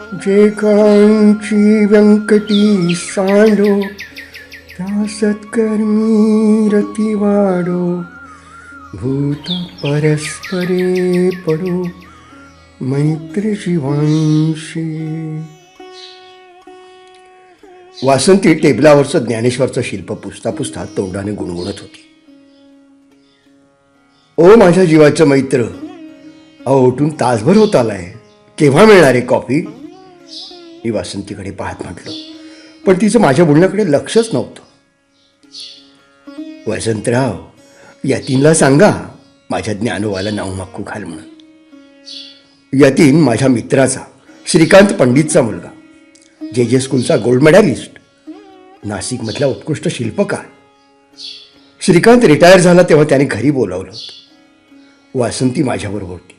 जे कांची व्यंकटी सांडो त्या सत्कर्मी रती वाडो भूत परस्परे पडो मैत्री जीवांशी. वासंती टेबलावरचं ज्ञानेश्वरचं शिल्प पुसता पुसता तोंडाने गुणगुणत होती. ओ माझ्या जीवाचं मैत्र, अहो उठून तासभर होत आलाय, केव्हा मिळणार आहे कॉफी? मी वासंतीकडे पाहत म्हटलं, पण तिचं माझ्या बोलण्याकडे लक्षच नव्हतं. वसंतराव, यतीनला सांगा माझ्या ज्ञानोबाला नाव मक्कू घाल म्हणून. यतीन माझ्या मित्राचा, श्रीकांत पंडितचा मुलगा, जे स्कूलचा गोल्ड मेडलिस्ट, नाशिकमधला उत्कृष्ट शिल्पकार. श्रीकांत रिटायर झाला तेव्हा त्याने घरी बोलावलं होतं. वासंती माझ्याबरोबर होती.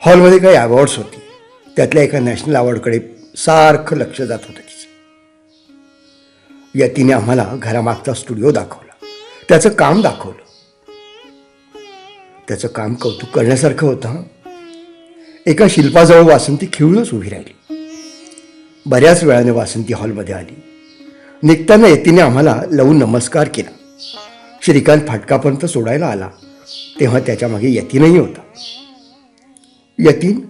हॉलमध्ये काही अवॉर्ड्स होती. त्यातल्या एका नॅशनल अवॉर्डकडे सारखं लक्ष जात होतं तिचं. यतीने आम्हाला घरामागचा स्टुडिओ दाखवला, त्याचं काम दाखवलं. त्याचं काम कौतुक करण्यासारखं होतं. एका शिल्पाजवळ वासंती खिळूनच उभी राहिली. बऱ्याच वेळाने वासंती हॉलमध्ये आली. निघताना यतीने आम्हाला लावून नमस्कार केला. श्रीकांत फाटकापर्यंत सोडायला आला तेव्हा त्याच्या मागे यतीनही होता. यतीन,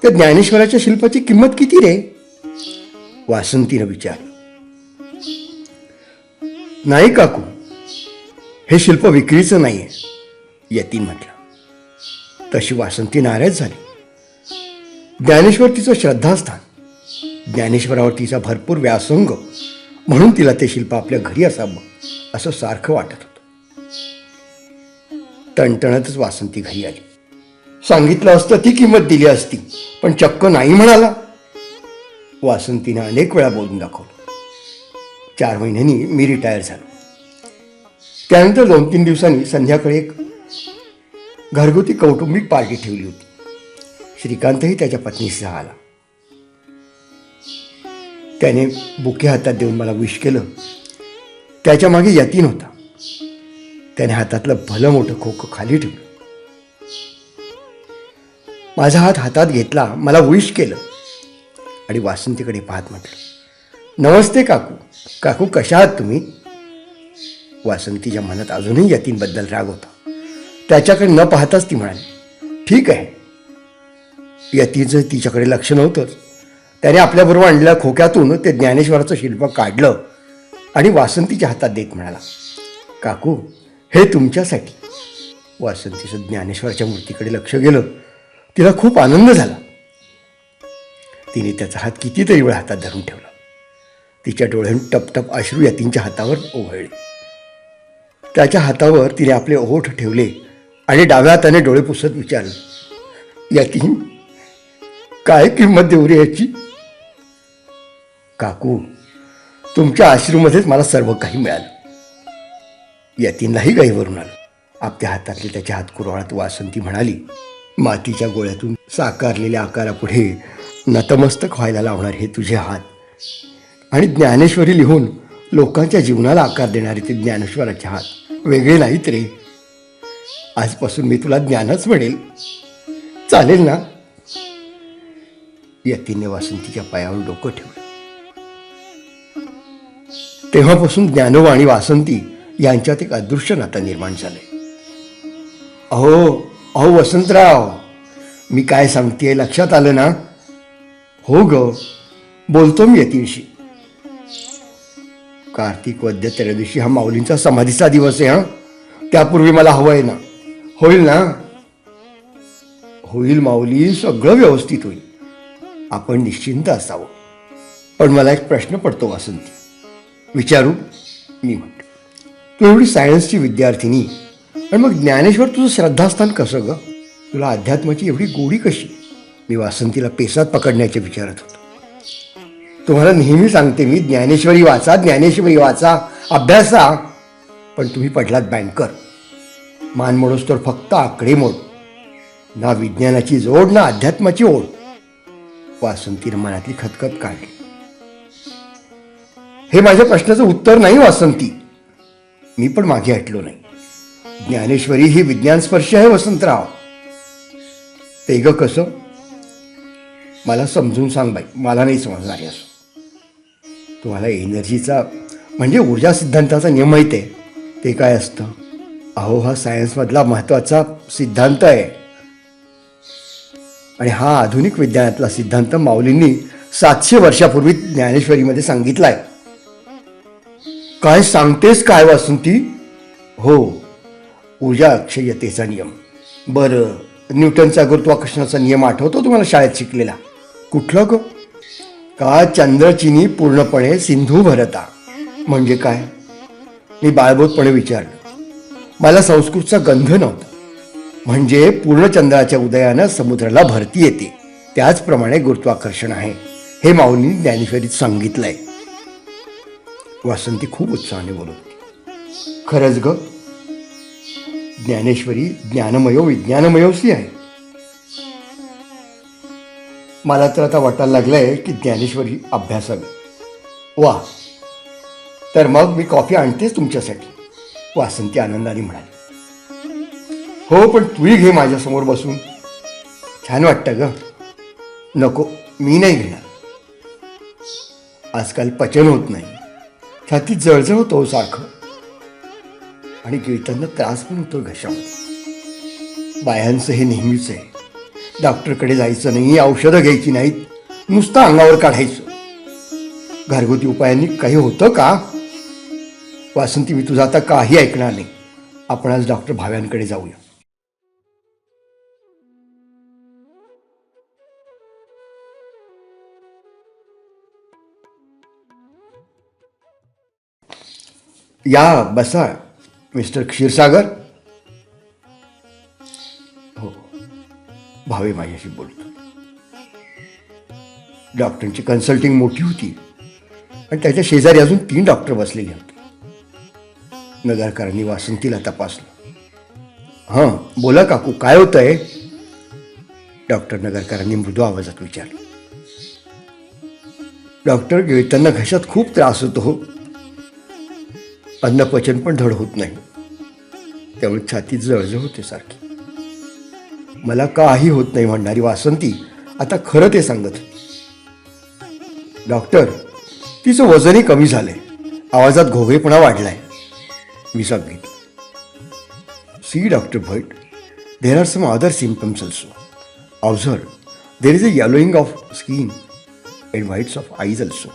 त्या ज्ञानेश्वराच्या शिल्पाची किंमत किती रे? वासंतीनं विचारलं. नाही काकू, हे शिल्प विक्रीचं नाहीये, यतीन म्हटलं. तशी वासंती नाराज झाली. ज्ञानेश्वर तिचं श्रद्धास्थान, ज्ञानेश्वरावर तिचा भरपूर व्यासंग, म्हणून तिला ते शिल्प आपल्या घरी असावं असं सारखं वाटत होतं. टणटणतच वासंती घरी आली. सांगितलं असतं ती किंमत दिली असती, पण चक्क नाही म्हणाला. वासंतीनं अनेक वेळा बोलून दाखवलं. 4 महिन्यांनी मी रिटायर झालो. त्यानंतर 2-3 दिवसांनी संध्याकाळी एक घरगुती कौटुंबिक पार्टी ठेवली होती. श्रीकांतही त्याच्या पत्नीसह आला. त्याने बुके हातात देऊन मला विश केलं. त्याच्या मागे यतीन होता. त्याने हातातलं भलं मोठं खोकं खाली ठेवलं. माझा हात हातात घेतला, मला विश केलं आणि वासंतीकडे पाहत म्हटलं, नमस्ते काकू. काकू, कशा आहात तुम्ही? वासंतीच्या मनात अजूनही यतीनबद्दल राग होता. त्याच्याकडे न पाहताच ती म्हणाली, ठीक आहे. यतीचं तिच्याकडे लक्ष नव्हतंच. त्याने आपल्याबरोबर आणलेल्या खोक्यातून ते ज्ञानेश्वराचं शिल्प काढलं आणि वासंतीच्या हातात देत म्हणाला, काकू, हे तुमच्यासाठी. वासंतीचं ज्ञानेश्वराच्या मूर्तीकडे लक्ष गेलं. तिला खूप आनंद झाला. तिने त्याचा हात कितीतरी वेळ हातात धरून ठेवला. तिच्या डोळ्यातून टपटप अश्रू यतीनच्या हातावर ओघळले. त्याच्या हातावर तिने आपले ओठ ठेवले आणि डाव्या हाताने डोळे पुसत विचारलं, यतीन, काय किंमत देऊ रे याची? काकू, तुमच्या अश्रूमध्येच मला सर्व काही मिळालं. यतीनलाही गैरवरून आलं. आपल्या हातातले त्याच्या हात कुरवाळत वासंती म्हणाली, मातीच्या गोळ्यातून साकारलेल्या आकारापुढे नतमस्तक व्हायला लावणारे हे तुझे हात आणि ज्ञानेश्वरी लिहून लोकांच्या जीवनाला आकार देणारे ते ज्ञानेश्वराचे हात वेगळे नाहीत रे. आजपासून मी तुला ज्ञानच म्हणेल, चालेल ना? यतीने वासंतीच्या पायावर डोकं ठेवलं. तेव्हापासून ज्ञानोबा आणि वासंती यांच्यात एक अदृश्य नातं निर्माण झालंय. अहो वसंतराव, मी काय सांगतेय लक्षात आलं ना? हो ग, बोलतो मी यतीनशी. कार्तिक वद्य त्रयोदशी हा माऊलींचा समाधीचा दिवस आहे. त्यापूर्वी मला हवंय ना? होईल ना? होईल माऊली, सगळं व्यवस्थित होईल. आपण निश्चिंत असावं. पण मला एक प्रश्न पडतो वासंती, विचारू? मी म्हटलं, तू एवढी सायन्सची विद्यार्थिनी आणि मग ज्ञानेश्वर तुझं श्रद्धास्थान कसं ग? तुला अध्यात्माची एवढी गोडी कशी? मी वासंतीला पेसात पकडण्याचे विचारत होतो. तुम्हाला नेहमी सांगते मी, ज्ञानेश्वरी वाचा, ज्ञानेश्वरी वाचा, अभ्यासा. पण तुम्ही पडलात बँकर. मान मोडोस तर फक्त आकडेमोड. ना विज्ञानाची जोड ना अध्यात्माची ओढ. वासंतीनं मनातली खतखत काढली. हे माझ्या प्रश्नाचं उत्तर नाही वासंती. मी पण मागे हटलो नाही. ज्ञानेश्वरी ही विज्ञान स्पर्श आहे वसंतराव. ते ग कसं? मला समजून सांग बाई, मला नाही समजणार आहे असं. तुम्हाला एनर्जीचा म्हणजे ऊर्जा सिद्धांताचा नियम माहीत आहे? ते काय असतं? अहो, हा सायन्समधला महत्त्वाचा सिद्धांत आहे. आणि हा आधुनिक विज्ञानातला सिद्धांत माऊलींनी 700 वर्षापूर्वी ज्ञानेश्वरीमध्ये सांगितलाय. काय सांगतेस काय वासंती? हो, ऊर्जा अक्षयतेचा नियम. बरं, न्यूटनचा गुरुत्वाकर्षणाचा नियम आठवतो तुम्हाला शाळेत शिकलेला? कुठला ग? का चंद्रचिनी पूर्णपणे सिंधू भरता. म्हणजे काय? मी बाळबोधपणे विचारलं. मला संस्कृतचा गंध नव्हता. म्हणजे पूर्ण चंद्राच्या उदयानं समुद्राला भरती येते, त्याचप्रमाणे गुरुत्वाकर्षण आहे, हे माऊलींनी ज्ञानेश्वरीत सांगितलंय. वासंती खूप उत्साहाने बोलत होती. खरंच ग, ज्ञानेश्वरी ज्ञानमयो विज्ञानमयोसी आहे. मला तर आता वाटायला लागलंय की ज्ञानेश्वरी अभ्यासावी. वा, तर मग मी कॉफी आणतेच तुमच्यासाठी, वासंती आनंदाने म्हणाली. हो, पण तूही घे माझ्यासमोर बसून, छान वाटतं ग. नको, मी नाही घेणार. आजकाल पचन होत नाही, छातीत जळजळ होतो सारखं, आणि गिळताना त्रास पण होतो घशामध्ये. बायांचं हे नेहमीच आहे. डॉक्टरकडे जायचं नाही, औषधं घ्यायची नाहीत, नुसतं अंगावर काढायचं. घरगुती उपायांनी काही होतं का? वासंती, मी तुझं आता काही ऐकणार नाही. आपण आज डॉक्टर भाव्यांकडे जाऊया. या, बसा मिस्टर क्षीरसागर. हो, भावे माझ्याशी बोलतो. डॉक्टरांची कन्सल्टिंग मोठी होती आणि त्याच्या शेजारी अजून 3 डॉक्टर बसलेले होते. नगरकरांनी वासंतीला तपासलं. हां, बोला काकू, काय होतंय? डॉक्टर नगरकरांनी मृदू आवाजात विचारलं. डॉक्टर, गिळताना घशात खूप त्रास होतो हो. अन्नपचन पण धड होत नाही, त्यामुळे छातीत जळजळ होते सारखी. मला काही होत नाही म्हणणारी वासंती आता खरं ते सांगत होती. डॉक्टर, तिचं वजनही कमी झालंय, आवाजात घोगरेपणा वाढलाय, मी सांगितलं. See doctor Bhat, there are some other symptoms also. Observe, there is a yellowing of skin and whites of eyes also.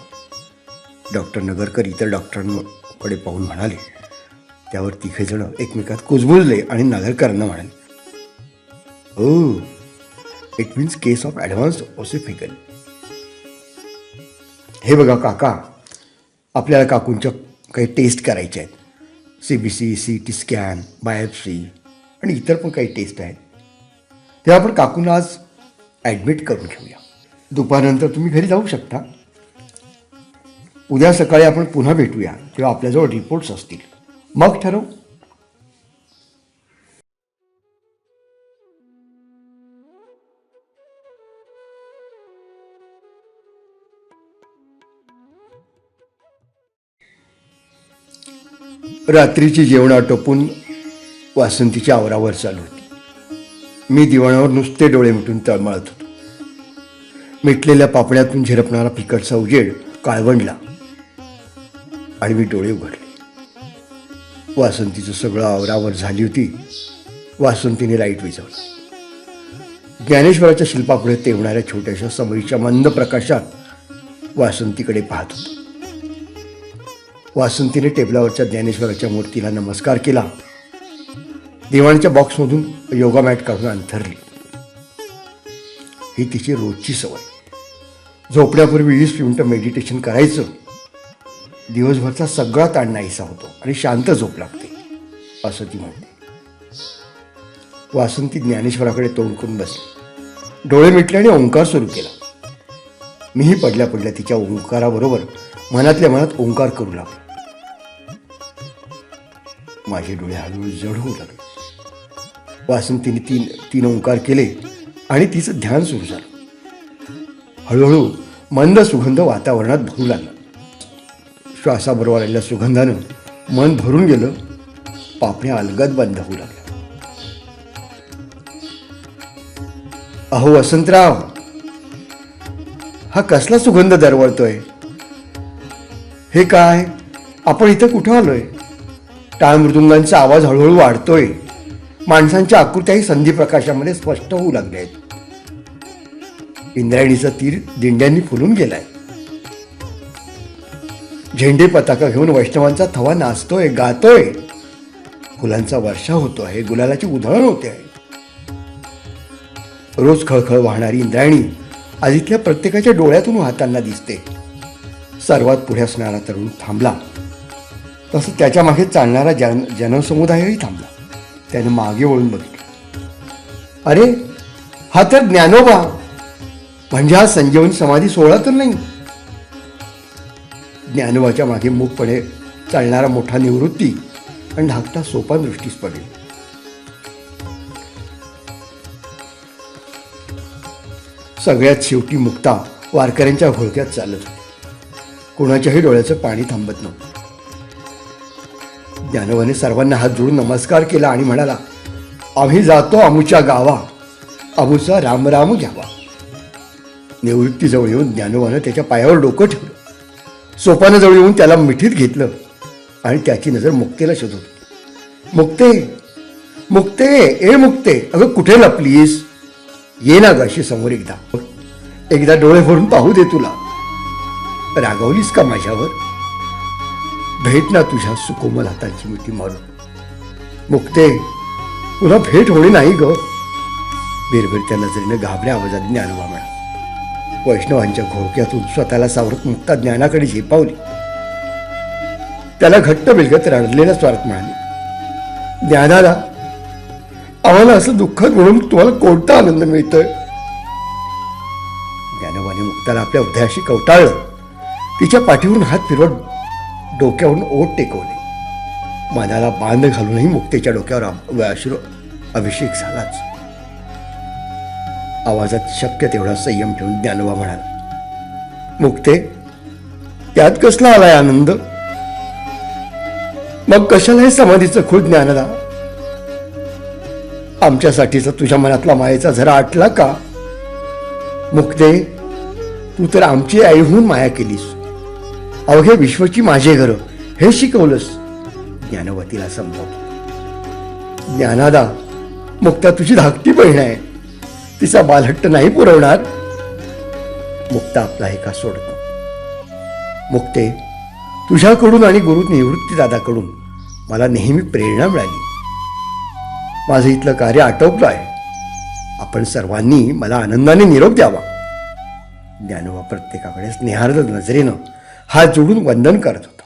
Doctor Nagarkar इतर डॉक्टरांकडे पाहून म्हणाले. त्यावर तिघे जण एकमेकात कुजबुजले आणि नगरकरांना म्हणाले, oh, it means case of advanced ossifical. हे बघा काका, आपल्याला काकूंच्या काही टेस्ट करायच्या आहेत. CBC, CT स्कॅन, बायोप्सी आणि इतर पण काही टेस्ट आहेत. तेव्हा आपण काकूंना आज ॲडमिट करून घेऊया. दुपारनंतर तुम्ही घरी जाऊ शकता. उद्या सकाळी आपण पुन्हा भेटूया, तेव्हा आपल्याजवळ रिपोर्ट्स असतील, मग ठरवू. रात्रीची जेवण आटोपून वासंतीच्या आवरावर चालू होती. मी दिवाणावर नुसते डोळे मिटून तळमळत होतो. मिटलेल्या पापण्यातून झिरपणारा फिकटचा उजेड काळवंडला आणि मी डोळे उघडले. वासंतीचं सगळं आवरावर झाली होती. वासंतीने लाईट विझवला. ज्ञानेश्वराच्या शिल्पापुढे तेवणाऱ्या छोट्याशा समईच्या मंद प्रकाशात वासंतीकडे पाहत होतो. वासंतीने टेबलावरच्या ज्ञानेश्वराच्या मूर्तीला नमस्कार केला. दिवाणच्या बॉक्समधून योगा मॅट काढून अंथरली. ही तिची रोजची सवय. झोपण्यापूर्वी 20 मिनिटं मेडिटेशन करायचं. दिवसभरचा सगळा ताण नाहीसा होतो आणि शांत झोप लागते, असं ती म्हणते. वासंती ज्ञानेश्वराकडे तोंड करून बसली. डोळे मिटले आणि ओंकार सुरू केला. मीही पडल्या पडल्या तिच्या ओंकाराबरोबर मनातल्या मनात ओंकार करू लागलो. माझे डोळे हळूहळू जड होऊ लागले. वासंतीने तीन ओंकार केले आणि तिचं ध्यान सुरू झालं. हळूहळू मंद सुगंध वातावरणात भरू लागला. श्वासाबरोबर आलेल्या सुगंधानं मन भरून गेलं. पापण्या अलगद बंद होऊ लागल्या. अहो वसंतराव, हा कसला सुगंध दरवळतोय? हे काय? आपण इथं कुठं आलोय? टाळ मृदुंगांचा आवाज हळूहळू वाढतोय. माणसांच्या आकृत्याही संधी प्रकाशामध्ये स्पष्ट होऊ लागल्या आहेत. इंद्रायणीचा तीर दिंड्यांनी फुलून गेलाय. झेंडे पताका घेऊन वैष्णवांचा थवा नाचतोय, गातोय. फुलांचा वर्षा होतो आहे, गुलालाची उधळण होते आहे. रोज खळखळ वाहणारी इंद्रायणी आज इथल्या प्रत्येकाच्या डोळ्यातून वाहताना दिसते. सर्वात पुढे असणारा तरुण थांबला, तसं त्याच्या मागे चालणारा जनसमुदायही थांबला. त्याने मागे वळून बघितलं. अरे, हा तर ज्ञानोबा, म्हणजे हा संजीवनी समाधी सोहळा तर नाही? ज्ञानोबाच्या मागे मूकपणे चालणारा मोठा निवृत्ती आणि धाकटा सोपान दृष्टीस पडेल. सगळ्यात शेवटी मुक्ता वारकऱ्यांच्या घोळक्यात चालत होती. कोणाच्याही डोळ्याचं पाणी थांबत नव्हतं. ज्ञानोबाने सर्वांना हात जोडून नमस्कार केला आणि म्हणाला, आम्ही जातो अमुच्या गावा, अमुचा रामराम घ्यावा. निवृत्तीजवळ येऊन ज्ञानोबानं त्याच्या पायावर डोकं ठेवलं. सोपानाजवळ येऊन त्याला मिठीत घेतलं आणि त्याची नजर मुक्तेला शोधत. मुक्ते, मुक्ते, ए मुक्ते, अगं कुठे लपलीस? ये ना गशी समोर एकदा डोळे भरून पाहू दे तुला. रागावलीस का माझ्यावर? भेट ना तुझ्या सुकोमल हातांची मिठी मारून. मुक्ते, पुन्हा भेट होणे नाही ग. बिरबिरत्या नजरेनं घाबऱ्या आवाजात ज्ञानोबा म्हणा. वैष्णवांच्या घोळक्यातून स्वतःला सावरत मुक्ता ज्ञानाकडे झेपावली. त्याला घट्ट बिलगत रडलेल्या स्वरात म्हणाली, ज्ञानाला, आम्हाला असं दुःखात म्हणून तुम्हाला कोणता आनंद मिळतोय? ज्ञानोबाने मुक्ताला आपल्या हृदयाशी कवटाळलं. तिच्या पाठीवरून हात फिरवत डोक्यावरून ओठ टेकवले. मनाला बांध घालूनही मुक्तेच्या डोक्यावर अश्रू अभिषेक झालाच. आवाजात शक्य तेवढा संयम ठेवून ज्ञानोबा म्हणाला, मुक्ते, त्यात कसला आलाय आनंद? मग कशाला हे समाधीचं खूळ ज्ञानाला? आमच्यासाठीचा तुझ्या मनातला मायेचा झरा आटला का? मुक्ते, तू तर आमची आई होऊन माया केलीस. अवघे विश्वची माझे घर हे शिकवलंस. ज्ञानवतीला समजावतो. ज्ञानादा, मुक्ता तुझी धाकटी बहीण आहे. तिचा बालहट्ट नाही पुरवणार. मुक्ता आपला एका सोडतो. मुक्ते, तुझ्याकडून आणि गुरु निवृत्ती दादाकडून मला नेहमी प्रेरणा मिळाली. माझं इथलं कार्य आटोपलं आहे. आपण सर्वांनी मला आनंदाने निरोप द्यावा. ज्ञानोबा प्रत्येकाकडे स्नेहार्द नजरेनं हात जोडून वंदन करत होता.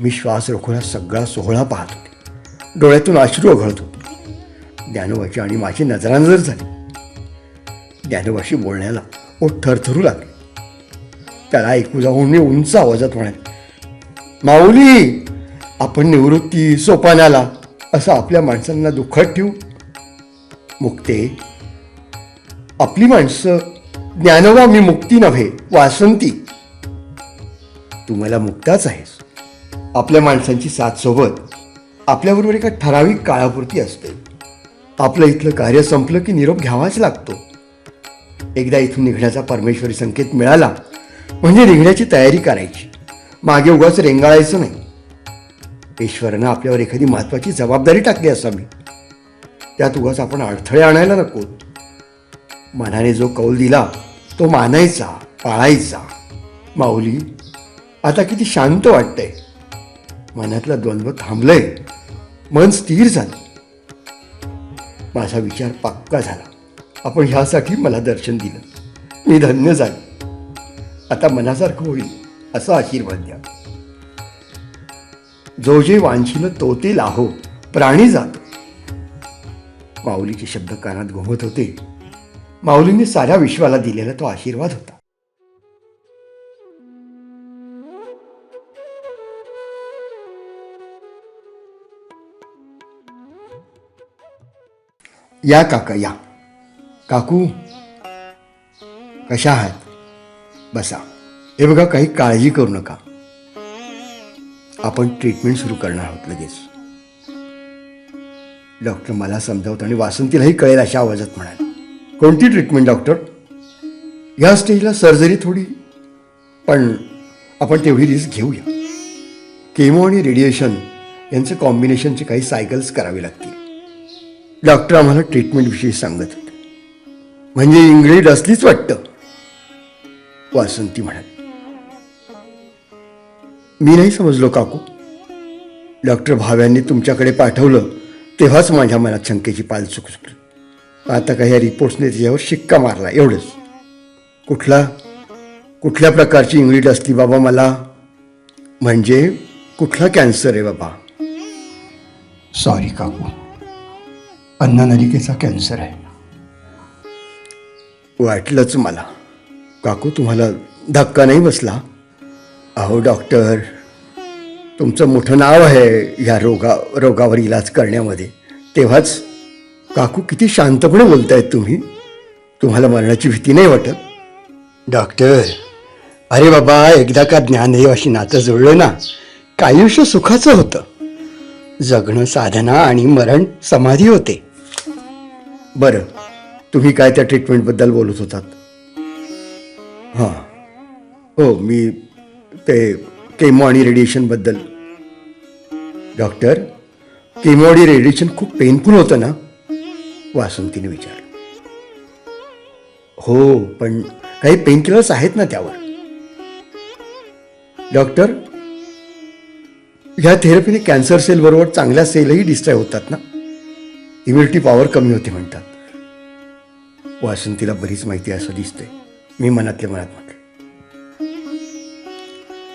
मी श्वास रोखून सगळा सोहळा पाहत होते. डोळ्यातून अश्रू ओघळत होते. ज्ञानोबाची आणि माझी नजरानजर झाली. ज्ञानोबाशी बोलण्याला ओठ थरथरू लागले. त्याला ऐकू जाऊन मी उंच आवाजात म्हणाले, माऊली, आपण निवृत्ती सोपानाला असं आपल्या माणसांना दुःखात ठेवू? मुक्ते, आपली माणसं. ज्ञानोबा, मी मुक्ती नव्हे, वासंती. तू मला मुक्ताच आहेस. आपल्या माणसांची साथ सोबत आपल्याबरोबर एका ठराविक काळापुरती असते. आपलं इथलं कार्य संपलं की निरोप घ्यावाच लागतो. एकदा इथून निघण्याचा परमेश्वरी संकेत मिळाला म्हणजे निघण्याची तयारी करायची. मागे उगाच रेंगाळायचं नाही. ईश्वरानं आपल्यावर एखादी महत्वाची जबाबदारी टाकली असावी. त्यात उगाच आपण अडथळे आणायला नको. मनाने जो कौल दिला तो मानायचा, पाळायचा. माऊली, आता किती शांत वाटतंय. मनातला द्वंद्व थांबलंय. मन स्थिर झालं. माझा विचार पक्का झाला. आपण ह्यासाठी मला दर्शन दिलं. मी धन्य झालो. आता मनासारखं होईल असा आशीर्वाद द्या. जो जे वांछिल तो ते लाहो, प्राणी जातो. माऊलीचे शब्द कानात घुमत होते. माऊलींनी साऱ्या विश्वाला दिलेला तो आशीर्वाद होता. या काका, या. काकू, कशा आहात? बसा. हे बघा, काही काळजी करू नका. आपण ट्रीटमेंट सुरू करणार आहोत लगेच. डॉक्टर मला समजावतो आणि वासंतीलाही कळेल अशा आवाजात म्हणाले. कोणती ट्रीटमेंट डॉक्टर? या स्टेजला सर्जरी थोडी, पण आपण तेवढी रिस्क घेऊया. केमो आणि रेडिएशन यांचं कॉम्बिनेशनचे काही सायकल्स करावे लागतील. डॉक्टर आम्हाला ट्रीटमेंटविषयी सांगत होते. म्हणजे इंग्रज असलीच वाटतं, वासंती म्हणाली. मी नाही समजलो काकू. डॉक्टर भाव्यांनी तुमच्याकडे पाठवलं तेव्हाच माझ्या मनात शंकेची पाल चुकचुकली. आता काही या रिपोर्ट्सने त्याच्यावर शिक्का मारला, एवढंच. कुठल्या प्रकारची इंग्लिड असली बाबा मला? म्हणजे कुठला कॅन्सर आहे बाबा? सॉरी काकू, अन्ननलिकेचा कॅन्सर आहे. वाटलंच मला. काकू, तुम्हाला धक्का नाही बसला? अहो डॉक्टर, तुमचं मोठं नाव आहे ह्या रोगावर इलाज करण्यामध्ये. तेव्हाच काकू किती शांतपणे बोलतायत तुम्ही. तुम्हाला मरणाची भीती नाही वाटत? डॉक्टर, अरे बाबा, एकदा का ज्ञानदेवाशी नातं जुळलं ना, काय आयुष्य सुखाचं होतं. जगणं साधना आणि मरण समाधी होते. बरं, तुम्ही काय त्या ट्रीटमेंटबद्दल बोलत होतात? हां, हो, मी ते केमो आणि रेडिएशनबद्दल. डॉक्टर, केमो आणि रेडिएशन खूप पेनफुल होतं ना? वासंतीने विचारलं. हो, पण काही पेनकिलर्स आहेत ना त्यावर. डॉक्टर, ह्या थेरपीने कॅन्सर सेल बरोबर चांगल्या सेलही डिस्ट्रॉय होतात ना? इम्युनिटी पॉवर कमी होते म्हणतात. वासंतीला बरीच माहिती असं दिसतंय, मी मनातल्या मनात म्हटलं.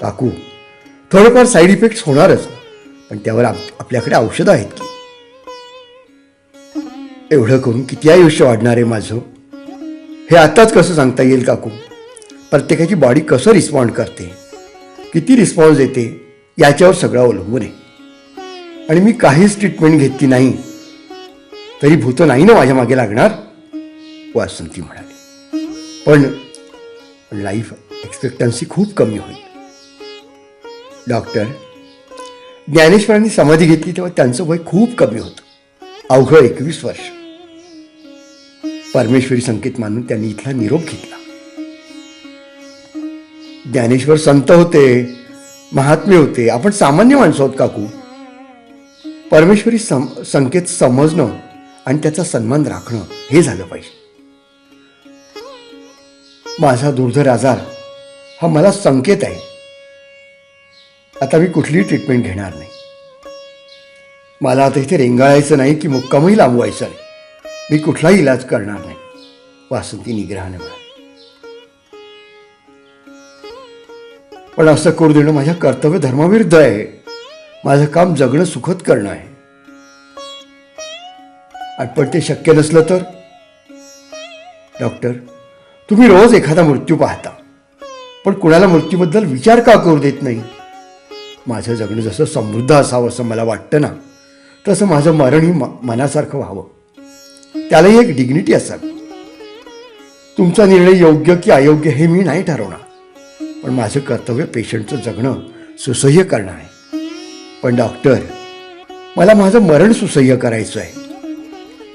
काकू, थोडेफार साईड इफेक्ट्स होणारच, पण त्यावर आपल्याकडे औषधं आहेत की. एवढं करून किती आयुष्य वाढणार आहे माझं, हे आताच कसं सांगता येईल काकू? प्रत्येकाची बॉडी कसं रिस्पॉन्ड करते, किती रिस्पॉन्स देते, याच्यावर सगळं अवलंबून आहे. आणि मी काहीच ट्रीटमेंट घेतली नाही तरी भूत नाही ना माझ्या मागे लागणार? वासंती म्हणाली. पण लाईफ एक्सपेक्टन्सी खूप कमी होईल. डॉक्टर, ज्ञानेश्वरांनी समाधी घेतली तेव्हा त्यांचं वय खूप कमी होतं, अवघं 21 वर्ष. परमेश्वरी संकेत मानून त्यांनी इथला निरोप घेतला. ज्ञानेश्वर संत होते, महात्मे होते, आपण सामान्य माणसं आहोत काकू. परमेश्वरी संकेत समजणं आणि त्याचा सन्मान राखणं हे झालं पाहिजे. माझा दुर्धर आजार हा मला संकेत आहे. आता मी कुठलीही ट्रीटमेंट घेणार नाही. मला आता इथे रेंगाळायचं नाही की मुक्कामही लांबवायचा नाही. मी कुठलाही इलाज करणार नाही, वासंती निग्रहाने म्हणाली. पण असं करू देणं माझ्या कर्तव्य धर्माविरुद्ध आहे. माझं काम जगणं सुखद करणं आहे. पण ते शक्य नसलं तर? डॉक्टर, तुम्ही रोज एखादा मृत्यू पाहता, पण कुणाला मृत्यूबद्दल विचार का करू देत नाही? माझं जगणं जसं समृद्ध असावं असं मला वाटतं ना, तसं माझं मरणही मनासारखं व्हावं. त्यालाही एक डिग्निटी असावी. तुमचा निर्णय योग्य की अयोग्य हे मी नाही ठरवणार, पण माझं कर्तव्य पेशंटचं जगणं सुसह्य करणं आहे. पण डॉक्टर, मला माझं मरण सुसह्य करायचं आहे.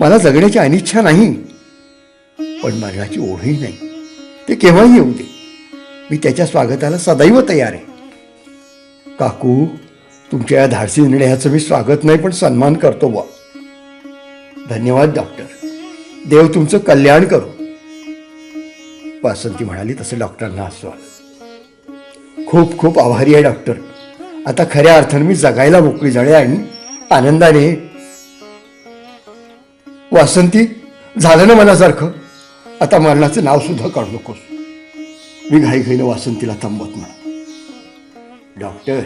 मला जगण्याची अनिच्छा नाही, पण मरणाची ओढही नाही. ते केव्हाही येऊ दे, मी त्याच्या स्वागताला सदैव तयार आहे. काकू, तुमच्या या धाडसी निर्णयाचं मी स्वागत नाही पण सन्मान करतो बुवा. धन्यवाद डॉक्टर. देव तुमचं कल्याण करू, वासंती म्हणाली. तसं डॉक्टरांना हसू आलं. खूप खूप आभारी आहे डॉक्टर. आता खऱ्या अर्थाने मी जगायला मोकळी झाले आणि आनंदाने. वासंती, झालं ना मनासारखं? आता मरणाचं नाव सुद्धा काढू नकोस. मी घाईघाईनं वासंतीला थांबवत म्हणा. डॉक्टर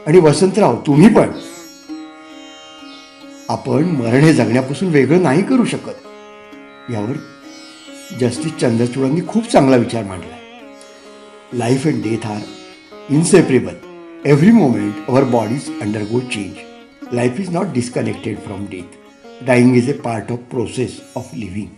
आणि वसंतराव, तुम्ही पण. आपण मरण हे जगण्यापासून वेगळं नाही करू शकत. यावर जस्टिस चंद्रचूडांनी खूप चांगला विचार मांडलाय. Life and death are inseparable. Every moment our bodies undergo change. Life is not disconnected from death. Dying is a part of process of living.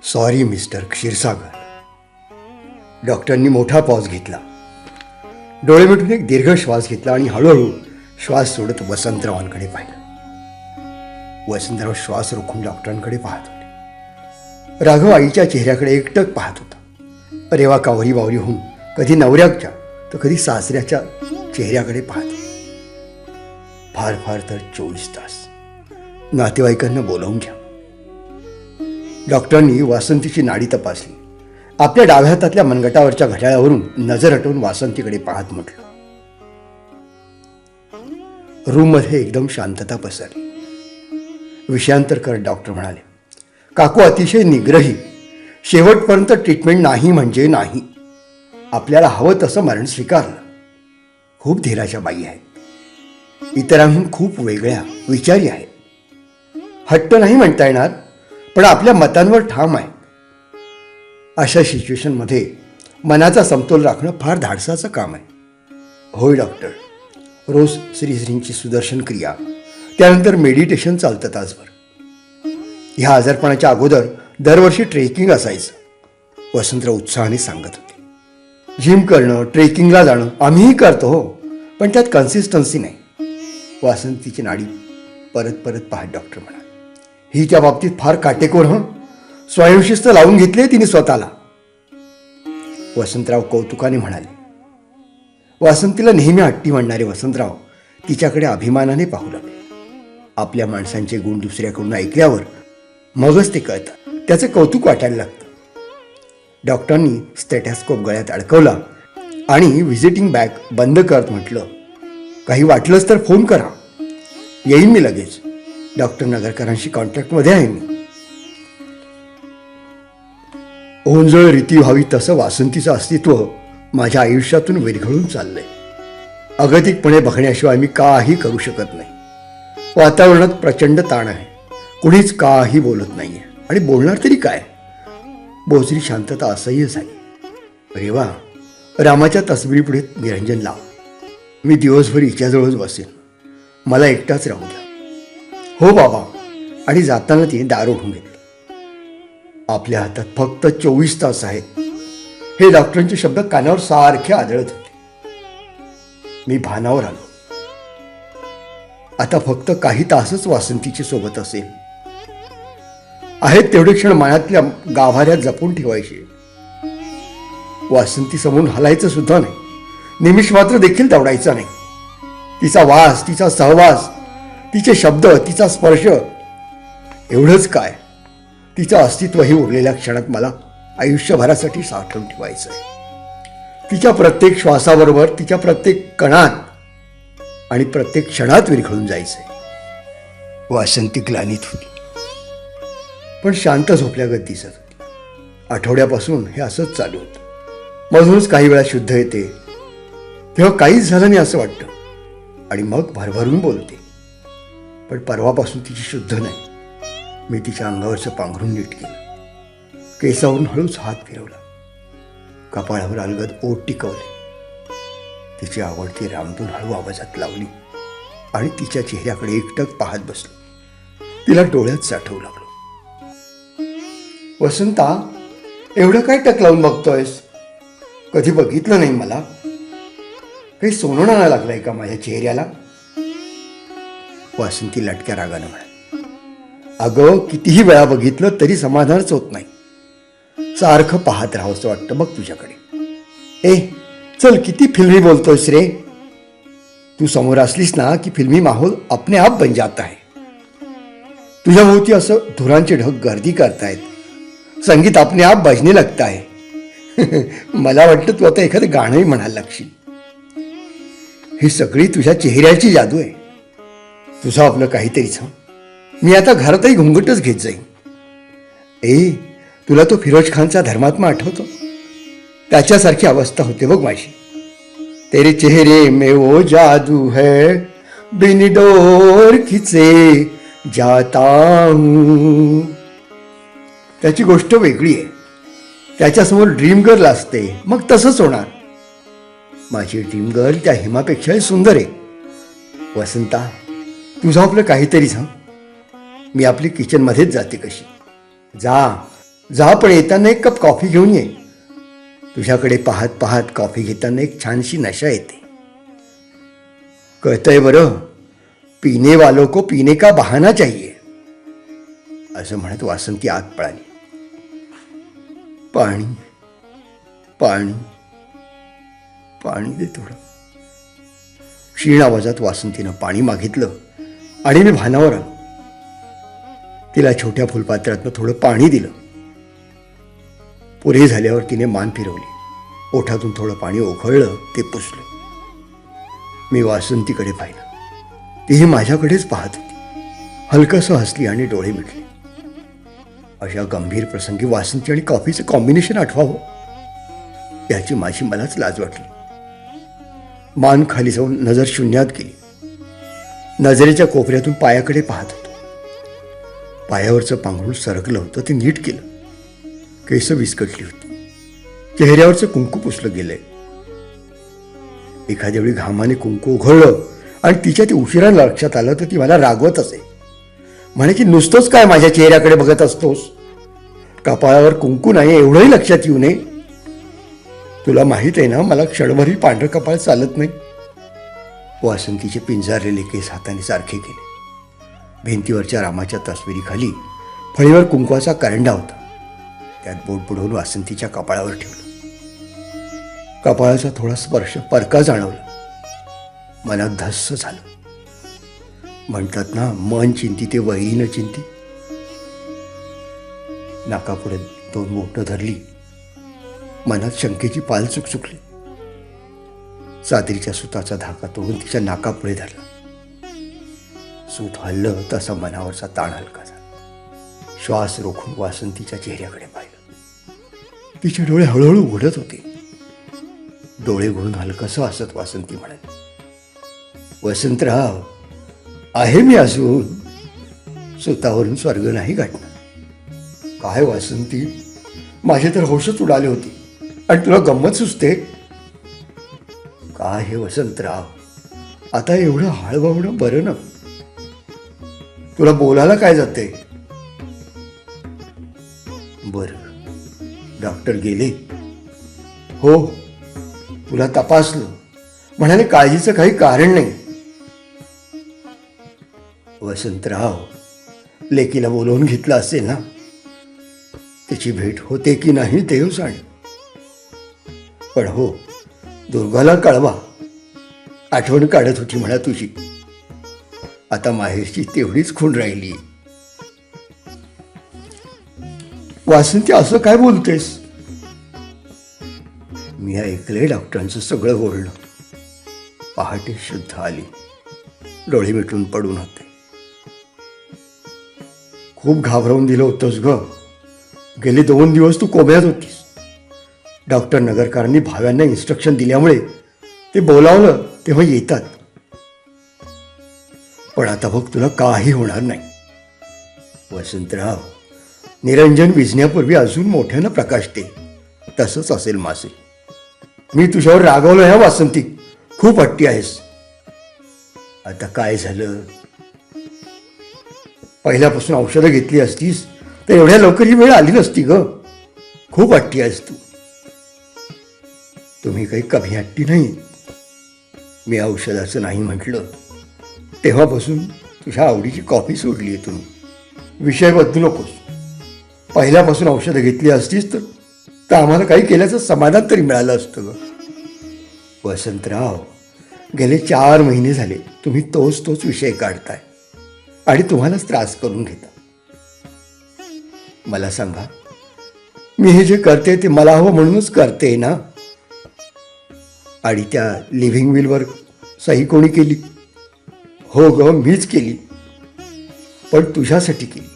Sorry mister Kshirsagar. डॉक्टरांनी मोठा पॉज घेतला. डोळे मिटून एक दीर्घ श्वास घेतला आणि हळूहळू श्वास सोडत वसंतरावांकडे पाहिलं. वसंतराव श्वास रोखून डॉक्टरांकडे पाहत होते. राघव आईच्या चेहऱ्याकडे एकटक पाहत होता. रेवा कावरी बावरी होऊन कधी नवऱ्याच्या तर कधी सासऱ्याच्या चेहऱ्याकडे पाहत होता. फार फार तर 24 तास. नातेवाईकांना बोलावून घ्या. डॉक्टरांनी वासंतीची नाडी तपासली. आपल्या डाव्या हातातल्या मनगटावरच्या घड्याळावरून नजर हटवून वासंतीकडे पाहत म्हटलं. रूममध्ये एकदम शांतता पसरली. विषयांतर करत डॉक्टर म्हणाले, काकू अतिशय निग्रही. शेवटपर्यंत ट्रीटमेंट नाही म्हणजे नाही. आपल्याला हवं तसं मरण स्वीकारलं. खूप धीराच्या बाई आहेत. इतरांहून खूप वेगळ्या विचारी आहेत. हट्ट नाही म्हणता येणार, पण आपल्या मतांवर ठाम आहे. अशा सिच्युएशनमध्ये मनाचा समतोल राखणं फार धाडसाचं काम आहे. होय डॉक्टर. रोज श्रीश्रींची सुदर्शन क्रिया, त्यानंतर मेडिटेशन चालतं तासभर. ह्या आजारपणाच्या अगोदर दरवर्षी ट्रेकिंग असायचं. वसंतराव उत्साहाने सांगत होते. जिम करणं, ट्रेकिंगला जाणं आम्हीही करतो हो, पण त्यात कन्सिस्टन्सी नाही. वासंतीची नाडी परत परत पाहत डॉक्टर म्हणाले, ही त्या बाबतीत फार काटेकोर स्वयंशिस्त लावून घेतली तिने स्वतःला. वसंतराव कौतुकाने म्हणाले. वासंतीला नेहमी हट्टी म्हणणारे वसंतराव तिच्याकडे अभिमानाने पाहू लागले. आपल्या माणसांचे गुण दुसऱ्याकडून ऐकल्यावर मगच ते कळतं. त्याचं कौतुक वाटायला लागतं. डॉक्टरांनी स्टेटॅस्कोप गळ्यात अडकवला आणि व्हिजिटिंग बॅग बंद करत म्हटलं, काही वाटलंच तर फोन करा, येईन मी लगेच. डॉक्टर नगरकरांशी कॉन्टॅक्टमध्ये आहे मी. ओंजळ रीती व्हावी तसं वासंतीचं अस्तित्व माझ्या आयुष्यातून विरघळून चाललंय. अगतिकपणे बघण्याशिवाय मी काही करू शकत नाही. वातावरणात प्रचंड ताण आहे. कुणीच काही बोलत नाहीये आणि बोलणार तरी काय. बोचरी शांतता असह्य झाली. रेवा, रामाच्या तसबिरीपुढे निरंजन लाव. मी दिवसभर हिच्याजवळच बसेन. मला एकटाच राहू द्या. हो बाबा. आणि जाताना तिने दार ओढून घेतलं. आपल्या हातात फक्त 24 तास आहेत. हे डॉक्टरांचे शब्द कानावर सारखे आदळत होते. मी भानावर आलो. आता फक्त काही तासच वासंतीची सोबत असेल. आहेत तेवढे क्षण मनातल्या गाभाऱ्यात जपून ठेवायचे. वासंती समोरून हलायचं सुद्धा नाही. निमिष मात्र देखील दवडायचा नाही. तिचा वास, तिचा सहवास, तिचे शब्द, तिचा स्पर्श, एवढंच काय, तिचं अस्तित्वही उरलेल्या क्षणात मला आयुष्यभरासाठी साठवून ठेवायचं आहे. तिच्या प्रत्येक श्वासाबरोबर, तिच्या प्रत्येक कणात आणि प्रत्येक क्षणात विरघळून जायचंय. वासंती ग्लानीत होती, पण शांत झोपल्यागत दिसत होती. आठवड्यापासून हे असंच चालू होतं. मधूनच काही वेळा शुद्ध येते, तेव्हा काहीच झालं नाही असं वाटतं, आणि मग भरभरून बोलते. पण परवापासून तिची शुद्ध नाही. मी तिच्या अंगावरचं पांघरून नीट केलं. केसावरून हळूच हात फिरवला. कपाळावर अलगद ओठ टिकवले. तिची आवडती रामधून हळू आवाजात लावली आणि तिच्या चेहऱ्याकडे एकटक पाहत बसलो. तिला डोळ्यात साठवू लागलो. वसंता, एवढं काय टक लावून बघतोयस? कधी बघितलं नाही मला. काही सोनं आणायला लागलंय का माझ्या चेहऱ्याला? वासंती लटक्या रागानं म्हणाली, अगं कितीही वेळा बघितलं तरी समाधानच होत नाही. सारखं पाहत राहावंसं वाटतं बघ तुझ्याकडे. ए चल, किती फिल्मी बोलतोयस रे. तू समोर असलीस ना की फिल्मी माहोल अपने आप बन जाता है. तुझ्या भोवती असं धुरांचे ढग गर्दी करतायत. संगीत अपने आप बजने लगता है. मला वाटतं तू आता एखादं गाणंही म्हणायला लागशील. ही सगळी तुझ्या चेहऱ्याची जादू आहे. तुझं आपलं काहीतरीच. मी आता घरातही घुंगटच घेत जाईन. ए, तुला तो फिरोज खानचा धर्मात्मा आठवतो? त्याच्यासारखी अवस्था होते बघ माझी. तेरे चेहरे में वो जादू है, बिन डोर खिचे जाता हूं. त्याची गोष्ट वेगळी आहे. त्याच्यासमोर ड्रीम गर्ल असते, मग तसंच होणार. माझी ड्रीम गर्ल त्या हिमापेक्षाही सुंदर आहे. वसंता, तुझं आपलं काहीतरी सांग. मी आपली किचनमध्येच जाते कशी. जा जा, पण येताना एक कप कॉफी घेऊन ये. तुझ्याकडे पाहत पाहत कॉफी घेताना एक छानशी नशा येते. कळतंय बरं, पीने वालों को पीने का बहाना चाहिए, असं म्हणत वासंती आत पळाली. पाणी पाणी पाणी दे थोडं. क्षीण आवाजात वासंतीनं पाणी मागितलं आणि मी भानावर आलो. तिला छोट्या फुलपात्रातनं थोडं पाणी दिलं. पुरे झाल्यावर तिने मान फिरवली. ओठातून थोडं पाणी ओघळलं, ते पुसलं. मी वासंतीकडे पाहिलं. तीही माझ्याकडेच पाहत होती. हलकसं हसली आणि डोळे मिटले. अशा गंभीर प्रसंगी वासंती आणि कॉफीचं कॉम्बिनेशन आठवावं याची मलाच लाज वाटली. मान खाली जाऊन नजर शून्यात गेली. नजरेच्या कोपऱ्यातून पायाकडे पाहत होतो. पायावरचं पांघरूण सरकलं होतं, ते नीट केलं. केस विस्कटली होती. चेहऱ्यावरचं कुंकू पुसलं गेलंय. एखाद्या वेळी घामाने कुंकू उघडलं आणि तिच्या ते उशिरानं लक्षात आलं तर ती मला रागवत असे. म्हणे की नुसतंच काय माझ्या चेहऱ्याकडे बघत असतोस, कपाळावर कुंकू नाही एवढंही लक्षात येऊ नये. तुला माहित आहे ना, मला क्षणभरही पांढरं कपाळ चालत नाही. वासंतीचे पिंजारलेले केस हाताने सारखे केले. भिंतीवरच्या रामाच्या तस्वीरीखाली फळीवर कुंकवाचा करंडा होता. त्यात बोट बुडवून वासंतीच्या कपाळावर ठेवलं. कपाळाचा थोडा स्पर्श परका जाणवला. मनात धस्स झालं. म्हणतात ना, मन चिंती ते वैरीनं चिंती. नाकापुढे 2 बोटं धरली. मनात शंकेची पाल चुकचुकली. चादरीच्या सुताचा धागा तोडून तिच्या नाकापुढे धरला. सूत हललं तसा मनावरचा ताण हलका झाला. श्वास रोखून वासंतीच्या चेहऱ्याकडे पाहिलं. तिचे डोळे हळूहळू उघडत होते. डोळे घोळून हलकसं हसत वासंती म्हणाली, वसंतराव, आहे मी अजून. सुतावरून स्वर्ग नाही गाठणार. काय वासंती, माझे तर होशच उडाले होते आणि तुला गंमत सुचते. काय हे वसंतराव, आता एवढं हळवणं बरं ना. तुला बोलायला काय जाते. बरं, डॉक्टर गेले. हो, तुला तपासलं, म्हणाले काळजीचं काही कारण नाही. वसंतराव, लेकीला बोलवून घेतलं असेल ना. त्याची भेट होते की नाही देव जाणे. पण हो, दुर्गाला कळवा. आठवण काढत होती म्हणा तुझी. आता माहेरची तेवढीच खूण राहिली. वासंती, असं काय बोलतेस. मी ऐकलंय डॉक्टरांचं सगळं बोलणं. पहाटे शुद्ध आली. डोळे मिटून पडून होते. खूप घाबरवून दिलं होतंस ग. गेले 2 दिवस तू कोम्यात होतीस. डॉक्टर नगरकरांनी भाव्यांना इन्स्ट्रक्शन दिल्यामुळे ते बोलावलं तेव्हा येतात. पण आता बघ, तुला काही होणार नाही. वसंतराव, निरंजन विझण्यापूर्वी अजून मोठ्यानं प्रकाशते. तसंच असेल मासे. मी तुझ्यावर रागवलो ह्या वासंती. खूप हट्टी आहेस. आता काय झालं. पहिल्यापासून औषधं घेतली असतीस तर एवढ्या लवकर ही वेळ आली नसती ग. खूप हट्टी आहेस तू. तुम्ही काही कमी हट्टी नाही. मी औषधाचं नाही म्हटलं तेव्हापासून तुझ्या आवडीची कॉफी सोडली आहे तुम्ही. विषय बदलू नकोस. पहिल्यापासून औषधं घेतली असतीस तर आम्हाला काही केल्याचं समाधान तरी मिळालं असतं ग. वसंतराव, गेले 4 महिने झाले तुम्ही तोच विषय काढताय आणि तुम्हालाच त्रास करून घेता. मला सांगा, मी हे जे करते ते मला हवं म्हणूनच करते ना. आणि त्या लिव्हिंग विलवर सही कोणी केली. हो ग, मीच केली. पण तुझ्यासाठी केली.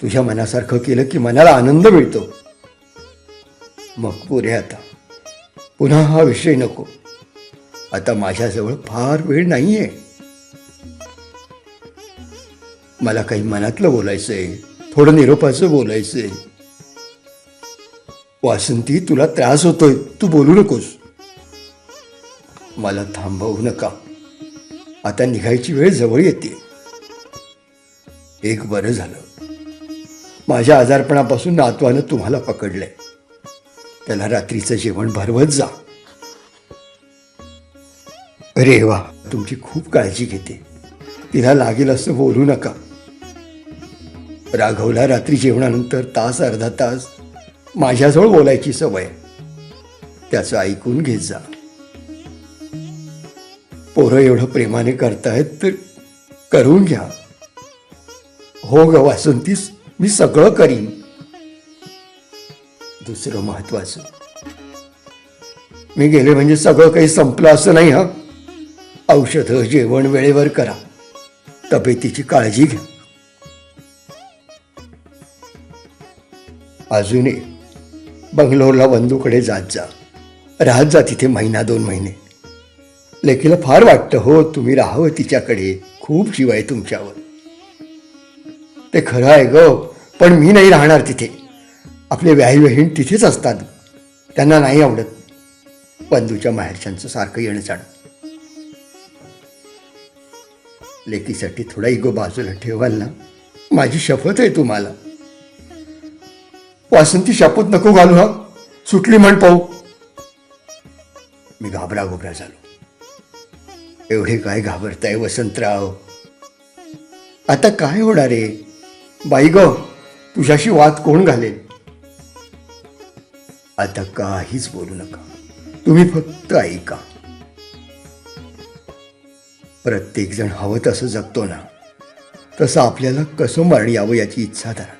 तुझ्या मनासारखं केलं की मनाला आनंद मिळतो. मग पुरे, आता पुन्हा हा विषय नको. आता माझ्याजवळ फार वेळ नाहीये. मला काही मनातलं बोलायचंय, थोडं निरोपाचं बोलायचंय. वासंती, तुला त्रास होतोय, तू बोलू नकोस. मला थांबवू नका. आता निघायची वेळ जवळ येते. एक बरं झालं, माझ्या आजारपणापासून नातवानं तुम्हाला पकडलंय. त्याला रात्रीचं जेवण भरवत जा. रेवा तुमची खूप काळजी घेते, तिला लागेल असं बोलू नका. राघवला रात्री जेवणानंतर तास अर्धा तास माझ्याजवळ बोलायची सवय, त्याचं ऐकून घेत जा. पोरं एवढं प्रेमाने करतायत तर करून घ्या. हो ग वासंतीस, मी सगळं करीन. दुसरं महत्वाचं, मी गेले म्हणजे सगळं काही संपलं असं नाही. हा, औषधं जेवण वेळेवर करा, तब्येतीची काळजी घ्या. अजून एक, बंगलोरला बंधूकडे जात जा, राहत जा तिथे 1-2 महिने. लेकीला फार वाटतं हो तुम्ही राहावं तिच्याकडे, खूप जीव आहे तुमच्यावर. ते खरं आहे ग, पण मी नाही राहणार तिथे. आपले व्याही बहीण तिथेच असतात, त्यांना नाही आवडत बंधूच्या माहेरच्यांचं सारखं येणं जाणं. लेकीसाठी थोडा इगो बाजूला ठेवाल ना, माझी शपथ आहे तुम्हाला. वासंती शपथ नको घालू. हा, सुटली म्हण पाहू. मी घाबरा झालो. एवढे काय घाबरताय वसंतराव? आता काय होणार आहे? बाई ग, तुझ्याशी वाद कोण घालेल? आता काहीच बोलू नका, तुम्ही फक्त ऐका. प्रत्येक जण हवं तसं जगतो ना, तसं आपल्याला कसं मरण यावं याची इच्छा धरा.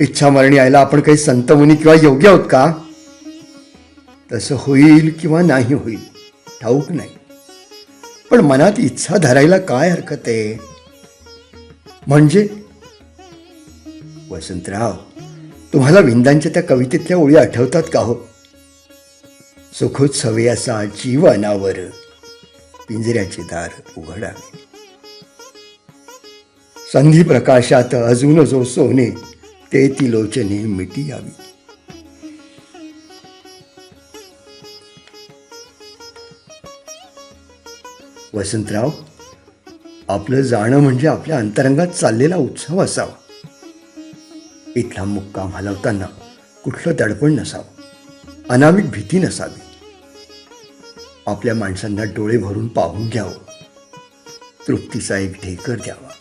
इच्छा मरण यायला आपण काही संतमुनी किंवा योग्य आहोत का? तसं होईल किंवा नाही होईल ठाऊक नाही, पण मनात इच्छा धरायला काय हरकत आहे? म्हणजे वसंतराव, तुम्हाला विंदांच्या त्या कवितेतल्या ओळी आठवतात का हो? सुखोत्सवे असा जीव अनावर, पिंजऱ्याचे दार उघडावे. संधी प्रकाशात अजून जो सोने, ते ती लोचने मिटी यावी. वसंतराव, आपलं जाणं म्हणजे आपल्या अंतरंगात चाललेला उत्सव असावा. इथला मुक्काम हलवताना कुठलं दडपण नसावं, अनामिक भीती नसावी. आपल्या माणसांना डोळे भरून पाहून घ्यावं, तृप्तीचा एक ढेकर द्यावा.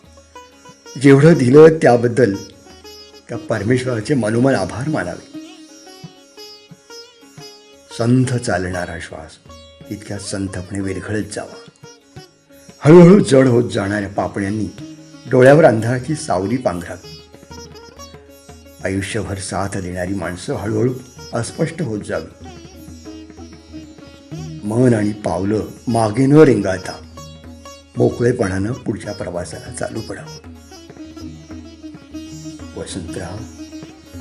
जेवढं दिलं त्याबद्दल त्या परमेश्वराचे मनोमन आभार मानावे. संथ चालणारा श्वास इतक्या संथपणे विरघळत जावा. हळूहळू जड होत जाणाऱ्या पापण्यांनी डोळ्यावर अंधाराची सावली पांघरावी. आयुष्यभर साथ देणारी माणसं हळूहळू अस्पष्ट होत जावी. मन आणि पावलं मागे न रेंगाळता मोकळेपणानं पुढच्या प्रवासाला चालू पडावं. वसंतराव,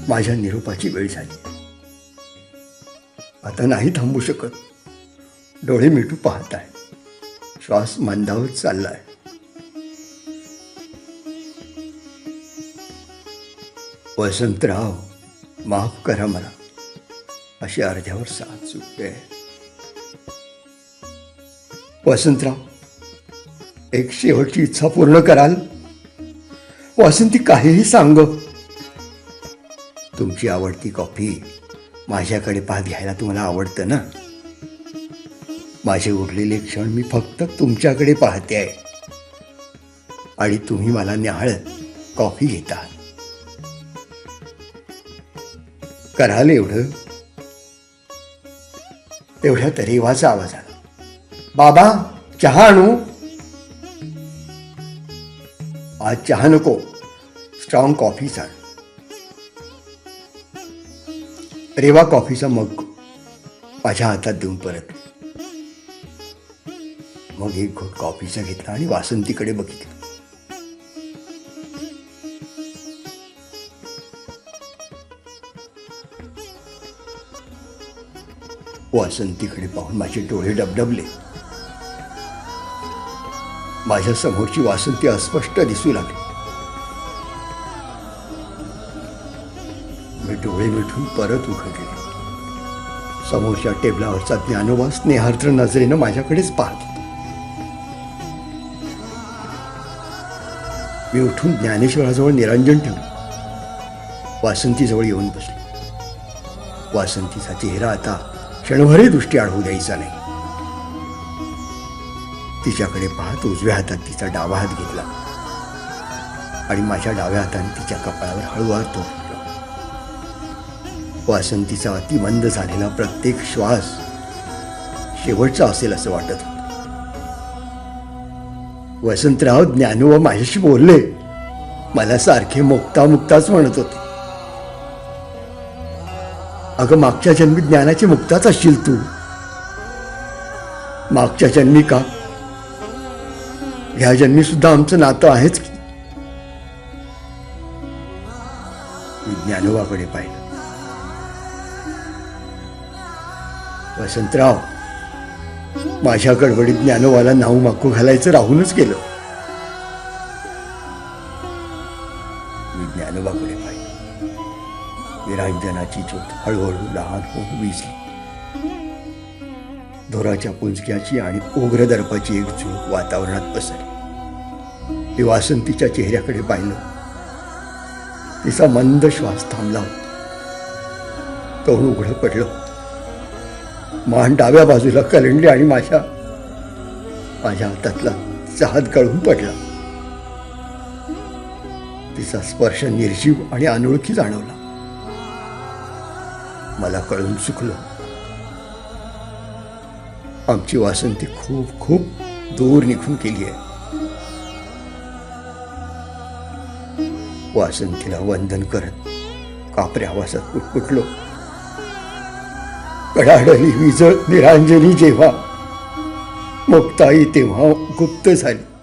माझ्या निरोपाची वेळ झाली. आता नाही थांबू शकत. डोळे मिटू पाहताय, श्वास मंदावत चाललाय. वसंतराव, माफ करा मला, अशी अर्ध्यावर साथ सुटते. वसंतराव, एक शेवटची इच्छा पूर्ण कराल? वासंती काहीही सांग. तुमची आवडती कॉफी माझ्याकडे पाहत घ्यायला तुम्हाला आवडतं ना? माझे उरलेले क्षण मी फक्त तुमच्याकडे पाहते आहे आणि तुम्ही मला न्याहाळत कॉफी घेता. कराल एवढं? तेवढ्यात रेवाचा आवाज आला. बाबा, चहा आणू? आज चहा नको, स्ट्रॉंग कॉफी सांग. रेवा कॉफीचा मग माझ्या हातात देऊन परत. मग एक घोट कॉफीचा घेतला आणि वासंतीकडे बघितलं. वासंतीकडे पाहून माझे डोळे डबडबले. माझ्या समोरची वासंती अस्पष्ट दिसू लागली. मी डोळे मिटून परत उघडले. समोरच्या टेबलावरचा ज्ञानोबा स्नेहार्द्र नजरेनं माझ्याकडेच पाहत. मी उठून ज्ञानेश्वराजवळ निरंजन ठेवलं. वासंतीजवळ येऊन बसलो. वासंतीचा चेहरा आता क्षणभरही दृष्टी आढळू द्यायचा नाही. तिच्याकडे पाहत उजव्या हातात तिचा डावा हात घेतला आणि माझ्या डाव्या हाताने तिच्या कपाळावर हळूवार थोपटलं. वासंतीचा अतिमंद झालेला प्रत्येक श्वास शेवटचा असेल असं वाटत होतं. वसंतराव ज्ञानोबा माझ्याशी बोलले. मला सारखे मुक्ता मुक्ताच म्हणत होते. अगं, मागच्या जन्मी ज्ञानाची मुक्ताच असशील तू. मागच्या जन्मी का, ह्या जन्मी सुद्धा आमचं नातं आहेच की. मी ज्ञानोबाकडे पाहिलं. वसंतराव, माझ्या गडबडीत ज्ञानोबाला नाऊ माकू घालायचं राहूनच गेलं. मी ज्ञानोबाकडे पाहिलं. विरांजनाची ज्योत हळूहळू लहान होऊन विझली. धोराच्या पुंजक्याची आणि उग्र दर्पाची एक झुळूक वातावरणात पसरली. मी वासंतीच्या चेहऱ्याकडे पाहिलं. तिचा मंद श्वास थांबला होता. तोंड उघडं पडलं. मान डाव्या बाजूला कलंडली आणि माझ्या हातातला तिचा हात गळून पडला. तिचा स्पर्श निर्जीव आणि अनोळखी जाणवला. मला कळून चुकलं. आमची वासंती खूप खूप दूर निघून गेली आहे. वासंतीला वंदन करत कापऱ्या आवाजात पुटपुटलो. कडाडली विजळ निरांजनी जेव्हा, मुक्ताई तेव्हा गुप्त झाली.